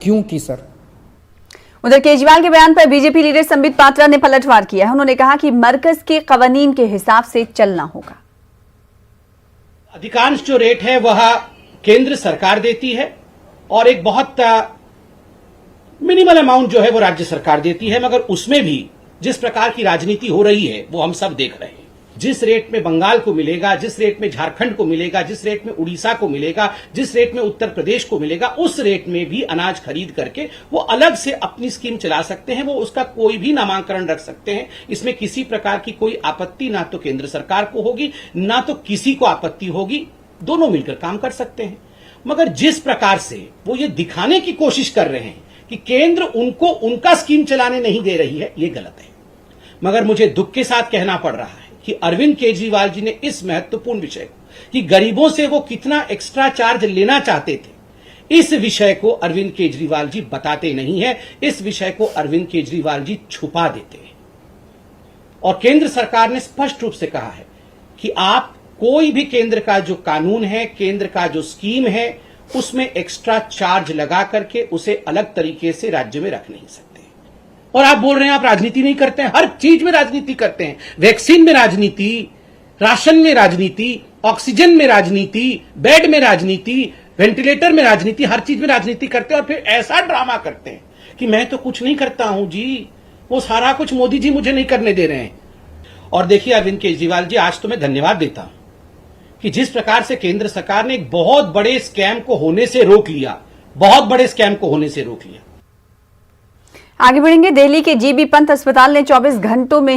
क्यों की सर? उधर केजरीवाल के बयान पर बीजेपी लीडर संबित पात्रा ने पलटवार किया है। उन्होंने कहा कि मरकज के कवानीन के हिसाब से चलना होगा। अधिकांश जो रेट है वह केंद्र सरकार देती है और एक बहुत मिनिमल अमाउंट जो है वो राज्य सरकार देती है, मगर उसमें भी जिस प्रकार की राजनीति हो रही है वो हम सब देख रहे हैं। जिस रेट में बंगाल को मिलेगा, जिस रेट में झारखंड को मिलेगा, जिस रेट में उड़ीसा को मिलेगा, जिस रेट में उत्तर प्रदेश को मिलेगा, उस रेट में भी अनाज खरीद करके वो अलग से अपनी स्कीम चला सकते हैं। वो उसका कोई भी नामांकन रख सकते हैं। इसमें किसी प्रकार की कोई आपत्ति ना तो केंद्र सरकार को होगी, ना तो किसी को आपत्ति होगी। दोनों मिलकर काम कर सकते हैं। मगर जिस प्रकार से वो ये दिखाने की कोशिश कर रहे हैं कि केंद्र उनको उनका स्कीम चलाने नहीं दे रही है, ये गलत है। मगर मुझे दुख के साथ कहना पड़ रहा है कि अरविंद केजरीवाल जी ने इस महत्वपूर्ण विषय को, कि गरीबों से वो कितना एक्स्ट्रा चार्ज लेना चाहते थे, इस विषय को अरविंद केजरीवाल जी बताते नहीं है। इस विषय को अरविंद केजरीवाल जी छुपा देते हैं। और केंद्र सरकार ने स्पष्ट रूप से कहा है कि आप कोई भी केंद्र का जो कानून है, केंद्र का जो स्कीम है, उसमें एक्स्ट्रा चार्ज लगा करके उसे अलग तरीके से राज्य में रख नहीं सकते। और आप बोल रहे हैं आप राजनीति नहीं करते हैं। हर चीज में राजनीति करते हैं। वैक्सीन में राजनीति, राशन में राजनीति, ऑक्सीजन में राजनीति, बेड में राजनीति, वेंटिलेटर में राजनीति, हर चीज में राजनीति करते हैं। और फिर ऐसा ड्रामा करते हैं कि मैं तो कुछ नहीं करता हूं जी, वो सारा कुछ मोदी जी मुझे नहीं करने दे रहे हैं। और देखिए अरविंद केजरीवाल जी, आज तो मैं धन्यवाद देता हूं कि जिस प्रकार से केंद्र सरकार ने एक बहुत बड़े स्कैम को होने से रोक लिया, बहुत बड़े स्कैम को होने से रोक लिया। आगे बढ़ेंगे। दिल्ली के जीबी पंत अस्पताल ने 24 घंटों में